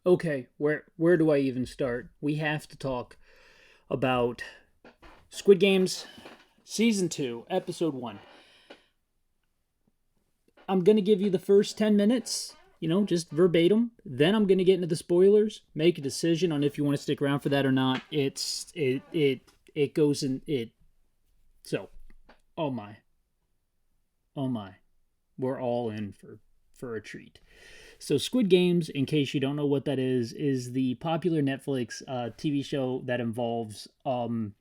Okay, where do I even start? We have to talk about Squid Games Season 2, Episode 1. I'm going to give you the first 10 minutes, just verbatim. Then I'm going to get into the spoilers, make a decision on if you want to stick around for that or not. It goes in it. So, oh my. Oh my. We're all in for a treat. So Squid Games, in case you don't know what that is the popular Netflix TV show that involves it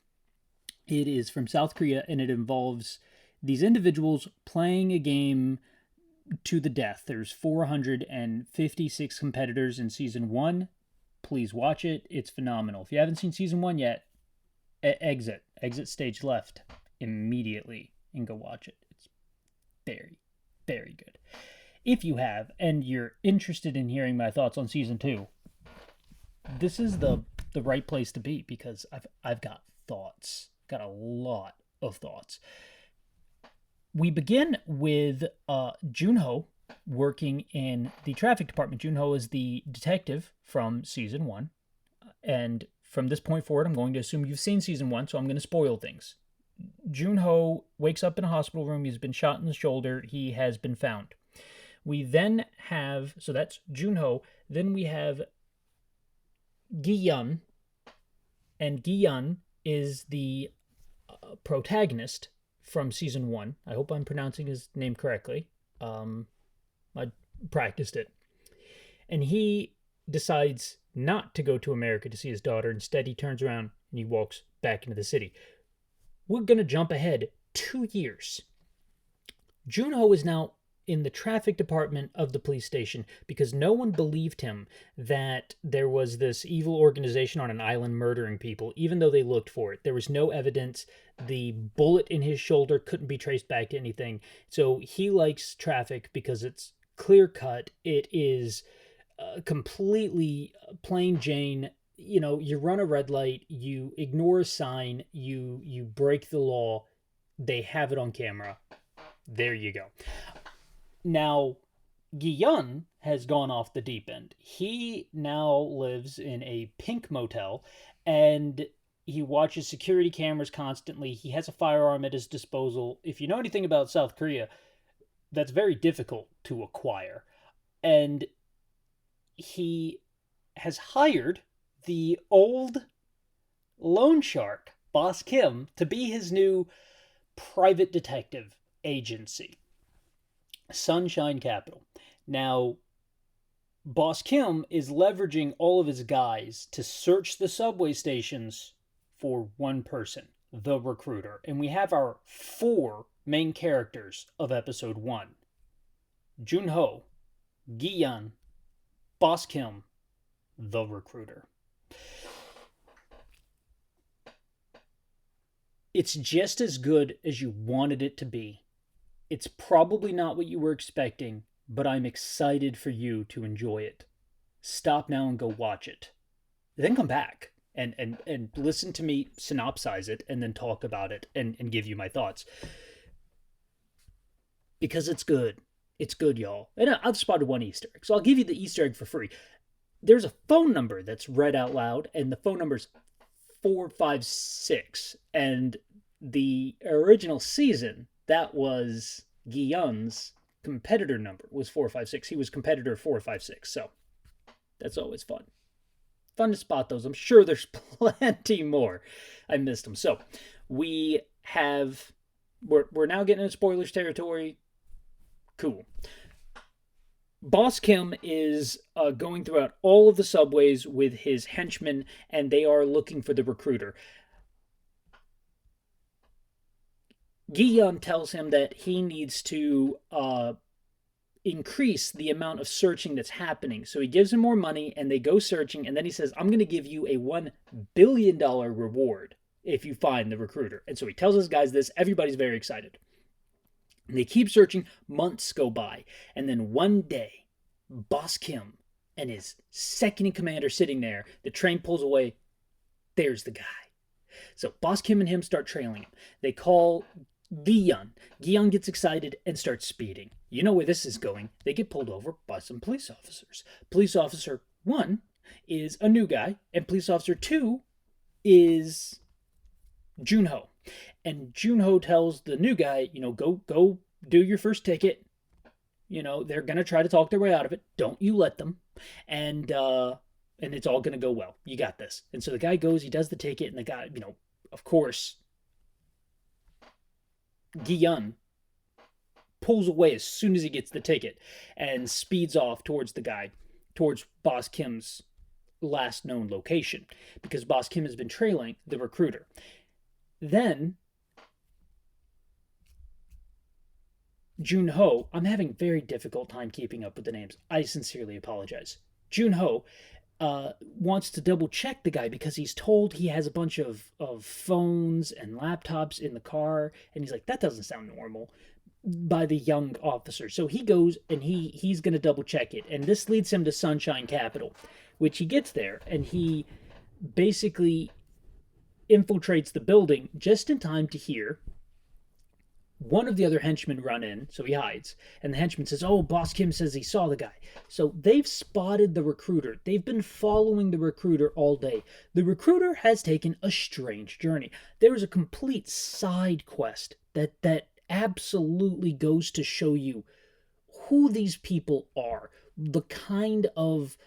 is from South Korea, and it involves these individuals playing a game to the death. There's 456 competitors in season 1. Please watch it. It's phenomenal. If you haven't seen season 1 yet, exit stage left immediately and go watch it. It's very, very good. If you have, and you're interested in hearing my thoughts on season 2, this is the right place to be, because I've got thoughts. Got a lot of thoughts. We begin with Junho working in the traffic department. Junho is the detective from season 1. And from this point forward, I'm going to assume you've seen season 1, so I'm going to spoil things. Junho wakes up in a hospital room. He's been shot in the shoulder. He has been found. We then have, so that's Junho. Then we have Gi-yun. And Gi-yun is the protagonist from season 1. I hope I'm pronouncing his name correctly. I practiced it. And he decides not to go to America to see his daughter. Instead, he turns around and he walks back into the city. We're going to jump ahead 2 years. Junho is now in the traffic department of the police station because no one believed him that there was this evil organization on an island murdering people, even though they looked for it. There was no evidence. The bullet in his shoulder couldn't be traced back to anything. So he likes traffic because it's clear cut. It is completely plain Jane. You run a red light, you ignore a sign, you break the law. They have it on camera. There you go. Now, Gi-yun has gone off the deep end. He now lives in a pink motel, and he watches security cameras constantly. He has a firearm at his disposal. If you know anything about South Korea, that's very difficult to acquire. And he has hired the old loan shark, Boss Kim, to be his new private detective agency. Sunshine Capital. Now, Boss Kim is leveraging all of his guys to search the subway stations for one person, the recruiter. And we have our 4 main characters of episode 1. Junho, Gi-yun, Boss Kim, the recruiter. It's just as good as you wanted it to be. It's probably not what you were expecting, but I'm excited for you to enjoy it. Stop now and go watch it. Then come back and listen to me synopsize it and then talk about it and give you my thoughts. Because it's good. It's good, y'all. And I've spotted one Easter egg, so I'll give you the Easter egg for free. There's a phone number that's read out loud, and the phone number's 456. And the original season, that was Gi-yun's competitor number, was 456. He was competitor 456, so that's always fun. Fun to spot those. I'm sure there's plenty more. I missed them. So we're now getting into spoilers territory. Cool. Boss Kim is going throughout all of the subways with his henchmen, and they are looking for the recruiter. Gi-yun tells him that he needs to increase the amount of searching that's happening. So he gives him more money, and they go searching, and then he says, I'm going to give you a $1 billion reward if you find the recruiter. And so he tells his guys this. Everybody's very excited. And they keep searching. Months go by. And then one day, Boss Kim and his second-in-command are sitting there. The train pulls away. There's the guy. So Boss Kim and him start trailing him. They call Gi-yun. Gi-yun gets excited and starts speeding. You know where this is going. They get pulled over by some police officers. Police officer 1 is a new guy, and police officer 2 is Junho. And Junho tells the new guy, go do your first ticket. They're gonna try to talk their way out of it. Don't you let them. And it's all gonna go well. You got this. And so the guy goes, he does the ticket, and the guy, of course, Gi-yun pulls away as soon as he gets the ticket and speeds off towards the guy, towards Boss Kim's last known location, because Boss Kim has been trailing the recruiter. Then Junho, I'm having very difficult time keeping up with the names. I sincerely apologize. Junho wants to double check the guy because he's told he has a bunch of phones and laptops in the car, and he's like, that doesn't sound normal, by the young officer. So he goes and he's going to double check it, and this leads him to Sunshine Capital, which he gets there, and he basically infiltrates the building just in time to hear one of the other henchmen run in, so he hides. And the henchman says, oh, Boss Kim says he saw the guy. So they've spotted the recruiter. They've been following the recruiter all day. The recruiter has taken a strange journey. There is a complete side quest that absolutely goes to show you who these people are, the kind of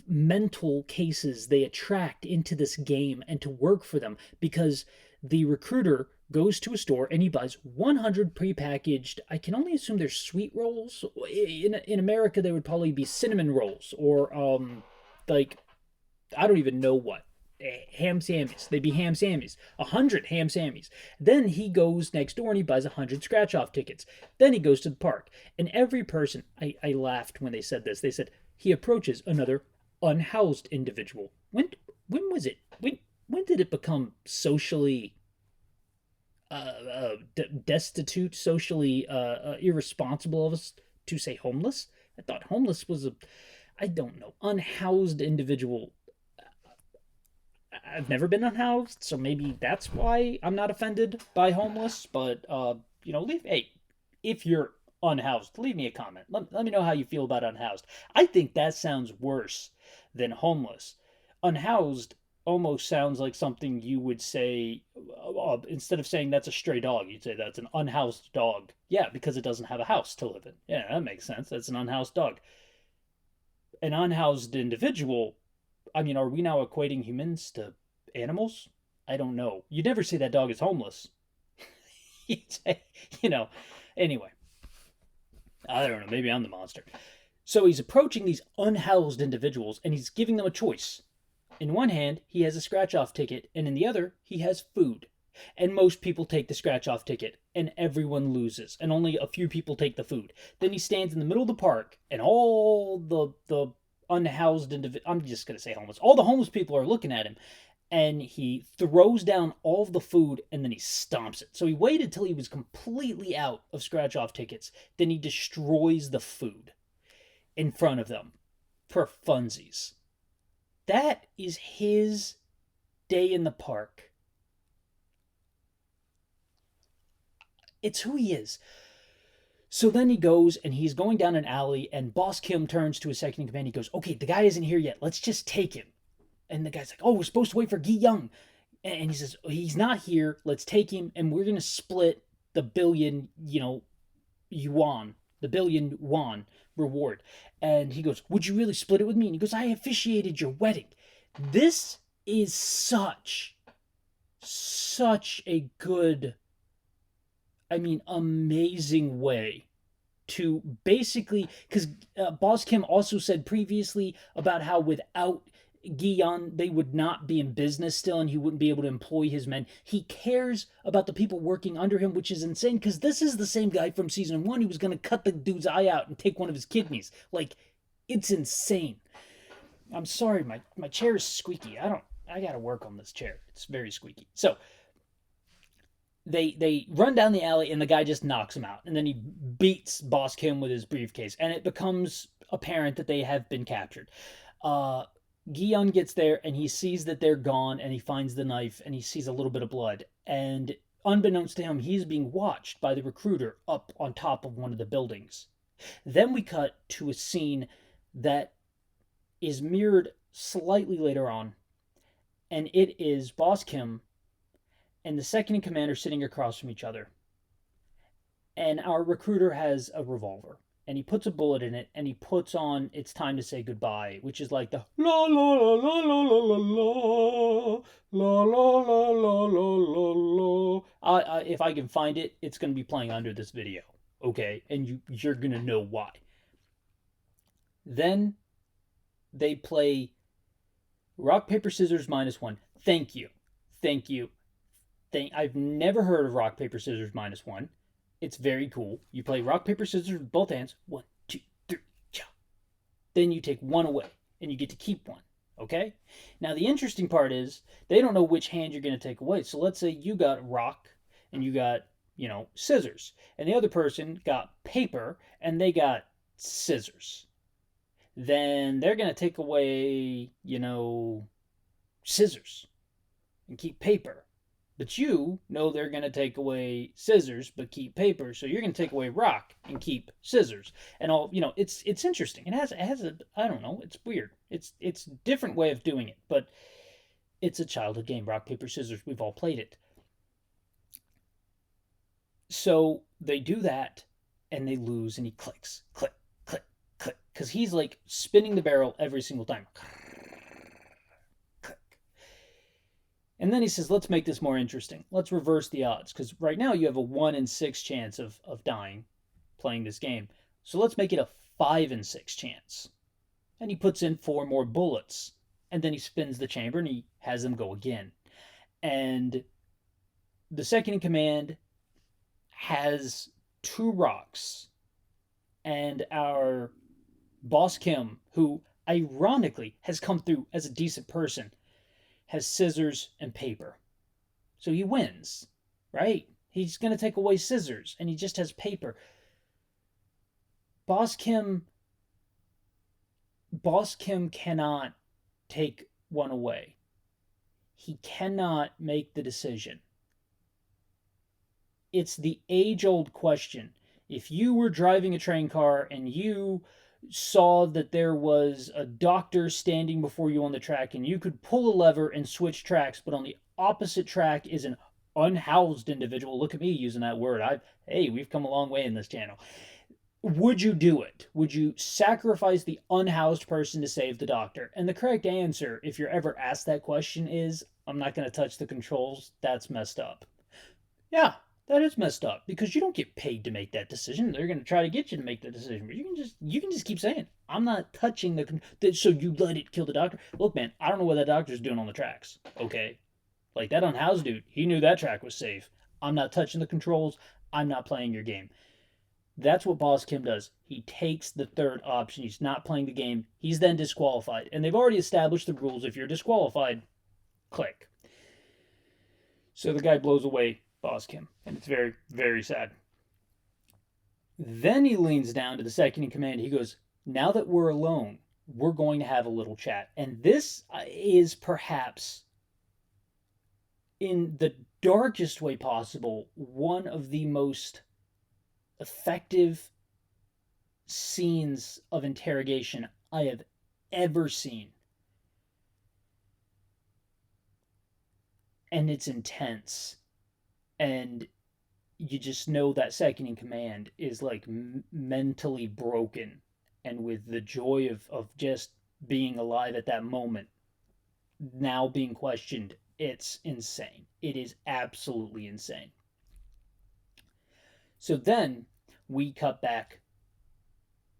mental cases they attract into this game and to work for them, because the recruiter goes to a store and he buys 100 prepackaged, I can only assume they're sweet rolls. In America, they would probably be cinnamon rolls or, like, I don't even know what. Ham sammies. They'd be ham sammies. 100 ham sammies. Then he goes next door and he buys 100 scratch-off tickets. Then he goes to the park. And every person, I laughed when they said this. They said, he approaches another unhoused individual. When was it? When did it become socially destitute, socially irresponsible of us to say homeless? I thought homeless was I don't know, unhoused individual. I've never been unhoused, so maybe that's why I'm not offended by homeless. But if you're unhoused, leave me a comment. Let me know how you feel about unhoused. I think that sounds worse than homeless. Unhoused almost sounds like something you would say, instead of saying that's a stray dog, you'd say that's an unhoused dog. Yeah, because it doesn't have a house to live in. Yeah, that makes sense. That's an unhoused dog. An unhoused individual, I mean, are we now equating humans to animals? I don't know. You'd never say that dog is homeless. You'd say, anyway. I don't know. Maybe I'm the monster. So he's approaching these unhoused individuals and he's giving them a choice. In one hand, he has a scratch-off ticket, and in the other, he has food. And most people take the scratch-off ticket, and everyone loses, and only a few people take the food. Then he stands in the middle of the park, and all the unhoused I'm just going to say homeless. All the homeless people are looking at him, and he throws down all of the food, and then he stomps it. So he waited till he was completely out of scratch-off tickets. Then he destroys the food in front of them for funsies. That is his day in the park. It's who he is. So then he goes and he's going down an alley, and Boss Kim turns to his second in command. He goes, okay, the guy isn't here yet. Let's just take him. And the guy's like, oh, we're supposed to wait for Gi-young. And he says, he's not here. Let's take him, and we're going to split the billion, yuan, the billion won reward. And he goes, would you really split it with me? And he goes, I officiated your wedding. This is such a good, amazing way to basically, because Boss Kim also said previously about how without Gi-yun, they would not be in business still, and he wouldn't be able to employ his men. He cares about the people working under him, which is insane, because this is the same guy from season 1 who was going to cut the dude's eye out and take one of his kidneys. Like, it's insane. I'm sorry, my chair is squeaky. I gotta work on this chair. It's very squeaky. So, they run down the alley, and the guy just knocks him out. And then he beats Boss Kim with his briefcase, and it becomes apparent that they have been captured. Gi-yun gets there, and he sees that they're gone, and he finds the knife, and he sees a little bit of blood. And unbeknownst to him, he's being watched by the recruiter up on top of one of the buildings. Then we cut to a scene that is mirrored slightly later on, and it is Boss Kim and the second in command are sitting across from each other. And our recruiter has a revolver. And he puts a bullet in it and he puts on "It's Time to Say Goodbye," which is like the la la la la la la la la la la la la la la. If I can find it, it's going to be playing under this video. Okay? And you're going to know why. Then they play rock, paper, scissors -1. Thank you. Thank you. I've never heard of rock, paper, scissors -1. It's very cool. You play rock, paper, scissors with both hands. 1, 2, 3, cha. Then you take one away, and you get to keep one. Okay? Now, the interesting part is they don't know which hand you're going to take away. So let's say you got rock, and you got, scissors. And the other person got paper, and they got scissors. Then they're going to take away, scissors and keep paper. But you know they're going to take away scissors but keep paper, so you're going to take away rock and keep scissors. And it's interesting. It has a, I don't know, it's weird. It's a different way of doing it, but it's a childhood game. Rock, paper, scissors. We've all played it. So they do that and they lose, and he clicks, click, click, click, because he's like spinning the barrel every single time. And then he says, let's make this more interesting. Let's reverse the odds. Because right now you have a 1 in 6 chance of dying playing this game. So let's make it a 5 in 6 chance. And he puts in 4 more bullets. And then he spins the chamber and he has them go again. And the second in command has 2 rocks. And our Boss Kim, who ironically has come through as a decent person, has scissors and paper. So he wins, right? He's going to take away scissors and he just has paper. Boss Kim cannot take one away. He cannot make the decision. It's the age-old question. If you were driving a train car and you saw that there was a doctor standing before you on the track and you could pull a lever and switch tracks, but on the opposite track is an unhoused individual. Look at me using that word. We've come a long way in this channel. Would you do it? Would you sacrifice the unhoused person to save the doctor? And the correct answer, if you're ever asked that question, is I'm not going to touch the controls. That's messed up. Yeah, that is messed up because you don't get paid to make that decision. They're going to try to get you to make the decision, but you can just keep saying, I'm not touching so you let it kill the doctor. Look, man, I don't know what that doctor's doing on the tracks. Okay, like that unhoused dude, he knew that track was safe. I'm not touching the controls. I'm not playing your game. That's what Boss Kim does. He takes the third option. He's not playing the game. He's then disqualified, and they've already established the rules. If you're disqualified, click. So the guy blows away Boss Kim, and it's very, very sad. Then he leans down to the second in command. He goes, now that we're alone, we're going to have a little chat. And this is perhaps, in the darkest way possible, one of the most effective scenes of interrogation I have ever seen. And it's intense. And you just know that second in command is like mentally broken, and with the joy of just being alive at that moment, now being questioned, it's insane. It is absolutely insane. So then we cut back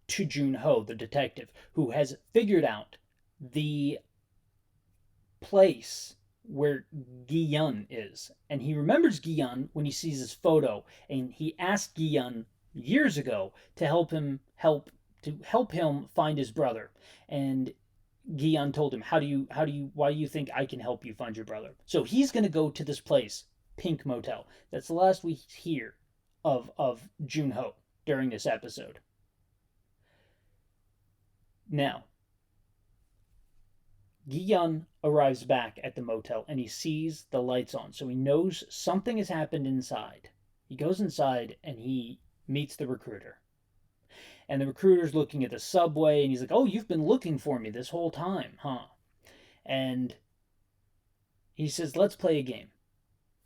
to Jun-ho, the detective, who has figured out the place where Gi-yun is. And he remembers Gi-yun when he sees his photo, and he asked Gi-yun years ago to help him find his brother. And Gi-yun told him, why do you think I can help you find your brother? So he's going to go to this place, Pink Motel. That's the last we hear of Jun-ho during this episode. Now, Gi-yun arrives back at the motel and he sees the lights on, so he knows something has happened inside. He goes inside and he meets the recruiter. And the recruiter's looking at the subway and he's like, oh, you've been looking for me this whole time, huh? And he says, let's play a game.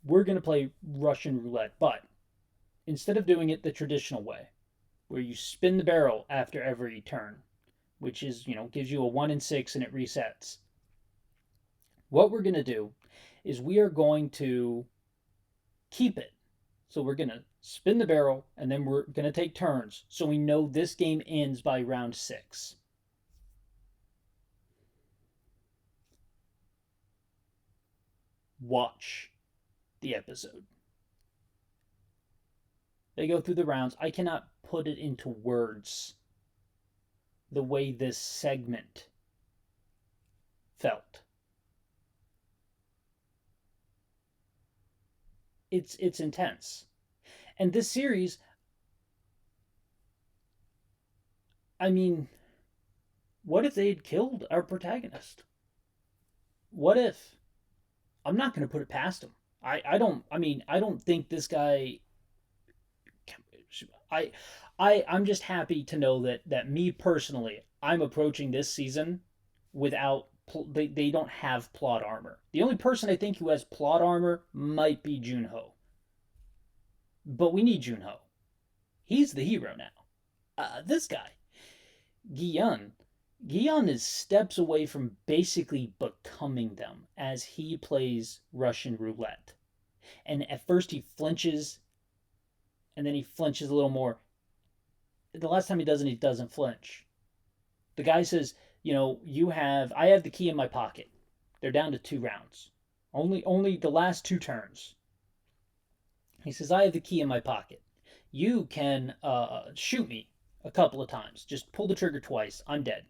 We're going to play Russian roulette, but instead of doing it the traditional way, where you spin the barrel after every turn, which is, gives you a 1 in 6 and it resets. What we're going to do is we are going to keep it. So we're going to spin the barrel and then we're going to take turns so we know this game ends by round 6. Watch the episode. They go through the rounds. I cannot put it into words the way this segment felt. It's intense. And this series, I mean, what if they had killed our protagonist? What if? I'm not going to put it past him. I don't think this guy. I'm just happy to know that me personally, I'm approaching this season without. They don't have plot armor. The only person I think who has plot armor might be Junho. But we need Junho. He's the hero now. This guy, Gi-yeon is steps away from basically becoming them as he plays Russian roulette. And at first he flinches, and then he flinches a little more. The last time he doesn't flinch. The guy says, I have the key in my pocket. They're down to 2 rounds. Only the last 2 turns. He says, I have the key in my pocket. You can shoot me a couple of times. Just pull the trigger twice. I'm dead.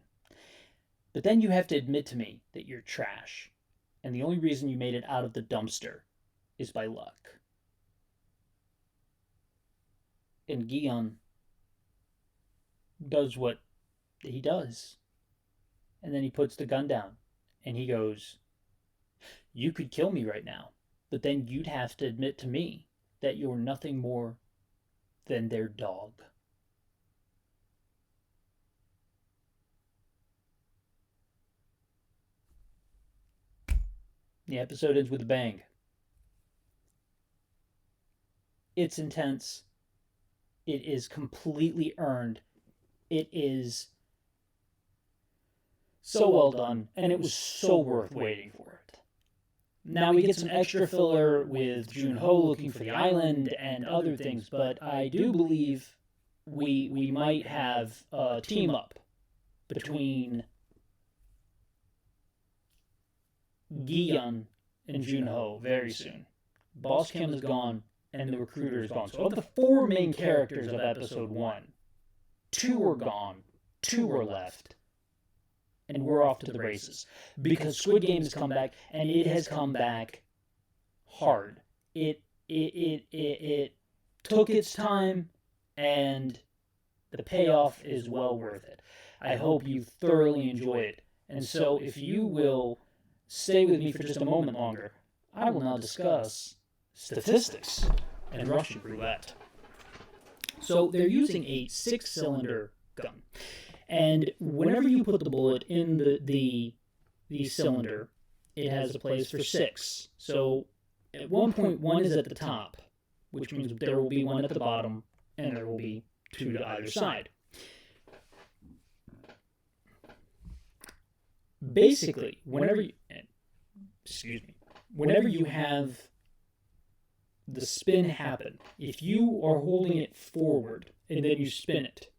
But then you have to admit to me that you're trash. And the only reason you made it out of the dumpster is by luck. And Gi-yeon does what he does. And then he puts the gun down. And he goes, you could kill me right now. But then you'd have to admit to me that you're nothing more than their dog. The episode ends with a bang. It's intense. It is completely earned. It is so well done, and it was so worth waiting for it. Now we get some extra filler with Junho looking for the island and other things, but I do believe we might have a team up between Gi-yeon and Junho very soon. Boss Kim is gone, and the recruiter is gone. So of the 4 main characters of episode 1, 2 are gone, 2 are left, and we're off to the races. Because Squid Game has come back, and it has come back hard. It took its time, and the payoff is well worth it. I hope you thoroughly enjoy it. And so if you will stay with me for just a moment longer, I will now discuss statistics and Russian roulette. So they're using a 6-cylinder gun. And whenever you put the bullet in the cylinder, it has a place for 6. So at one point, 1 is at the top, which means there will be 1 at the bottom, and there will be 2 to either side. Basically, whenever you have the spin happen, if you are holding it forward and then you spin it,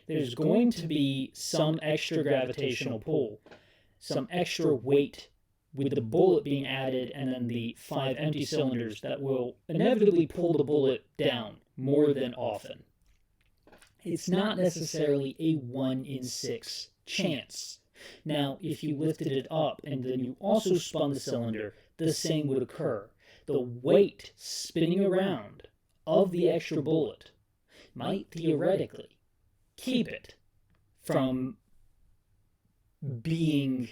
there's going to be some extra gravitational pull, some extra weight with the bullet being added, and then the 5 empty cylinders that will inevitably pull the bullet down more than often. It's not necessarily a 1 in 6 chance. Now, if you lifted it up and then you also spun the cylinder, the same would occur. The weight spinning around of the extra bullet might theoretically keep it from being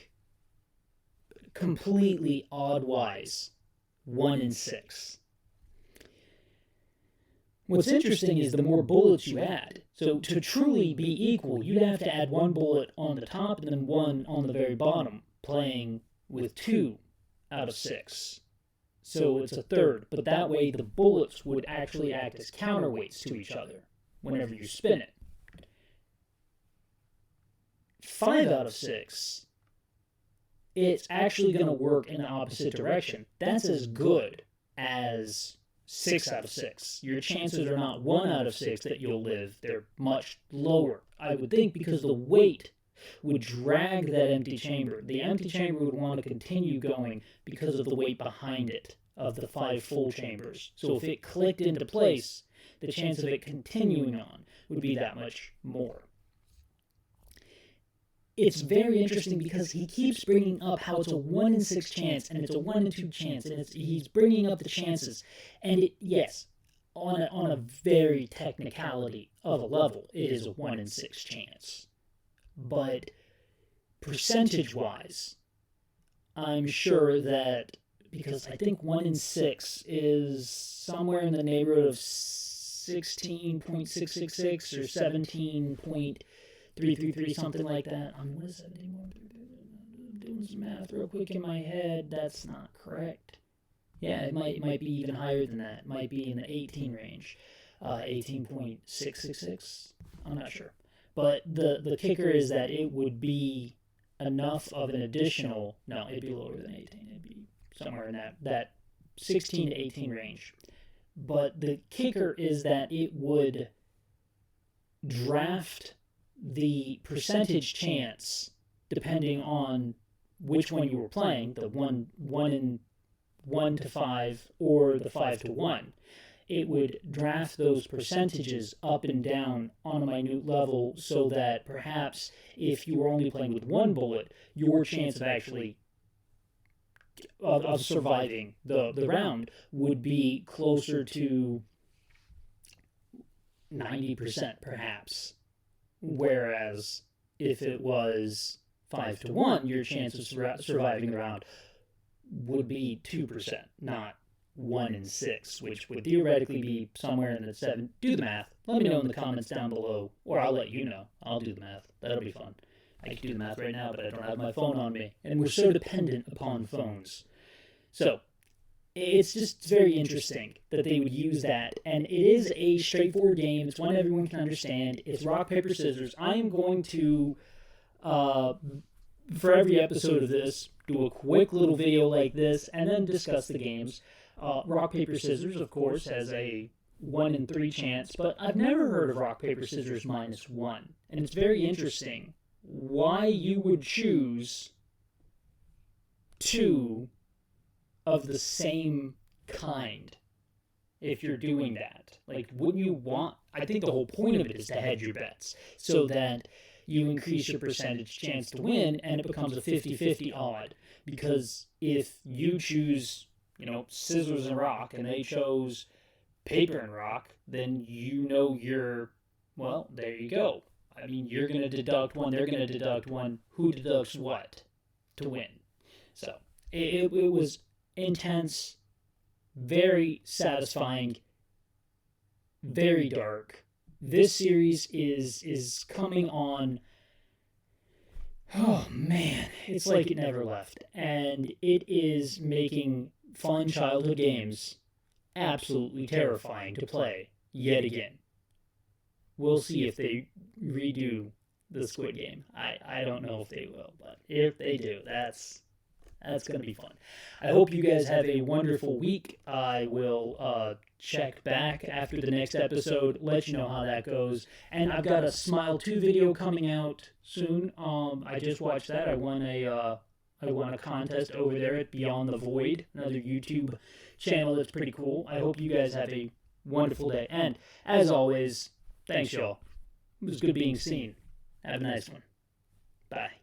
completely odd-wise 1 in 6. What's interesting is the more bullets you add. So to truly be equal, you'd have to add 1 bullet on the top and then 1 on the very bottom, playing with 2 out of 6. So it's a third, but that way the bullets would actually act as counterweights to each other whenever you spin it. 5 out of 6, it's actually going to work in the opposite direction. That's as good as 6 out of 6. Your chances are not 1 out of 6 that you'll live. They're much lower, I would think, because the weight would drag that empty chamber. The empty chamber would want to continue going because of the weight behind it of the 5 full chambers. So if it clicked into place, the chance of it continuing on would be that much more. It's very interesting because he keeps bringing up how it's a 1 in 6 chance and it's a 1 in 2 chance, and he's bringing up the chances. And yes, on a very technicality of a level, it is a 1 in 6 chance. But percentage-wise, I'm sure that, because I think 1 in 6 is somewhere in the neighborhood of 16.666 or 17.333, something like that. What is that? I'm doing some math real quick in my head. That's not correct. Yeah, it might be even higher than that. It might be in the 18 range. 18.666. I'm not sure. But the kicker is that it would be enough of an additional... No, it'd be lower than 18. It'd be somewhere in that 16 to 18 range. But the kicker is that it would draft the percentage chance, depending on which one you were playing, the 1 in 1 to 5 or the 5 to 1. It would draft those percentages up and down on a minute level so that perhaps if you were only playing with 1 bullet, your chance of actually of surviving the round would be closer to 90% perhaps. Whereas if it was 5 to 1, your chance of surviving the round would be 2%, not 1 in 6, which would theoretically be somewhere in the 7. Do the math. Let me know in the comments down below, or I'll let you know. I'll do the math. That'll be fun. I can do the math right now, but I don't have my phone on me, and we're so dependent upon phones. So it's just very interesting that they would use that, and it is a straightforward game. It's one everyone can understand. It's rock, paper, scissors. I am going to, for every episode of this, do a quick little video like this, and then discuss the games. Rock, paper, scissors, of course, has a 1 in 3 chance, but I've never heard of rock, paper, scissors -1. And it's very interesting why you would choose 2 of the same kind if you're doing that. Like, wouldn't you want... I think the whole point of it is to hedge your bets so that you increase your percentage chance to win, and it becomes a 50-50 odd. Because if you choose... scissors and rock, and they chose paper and rock, then you're, well, there you go. I mean, you're going to deduct 1, they're going to deduct 1. Who deducts what to win? So, it was intense, very satisfying, very dark. This series is coming on... Oh, man, it's like it never left. And it is making fun childhood games absolutely terrifying to play yet again. We'll see if they redo the Squid Game. I don't know if they will, but if they do, that's going to be fun. I hope you guys have a wonderful week. I will check back after the next episode, let you know how that goes. And I've got a Smile 2 video coming out soon. I just watched that. I won a contest over there at Beyond the Void, another YouTube channel that's pretty cool. I hope you guys have a wonderful day. And, as always, thanks, y'all. It was good being seen. Have a nice one. Bye.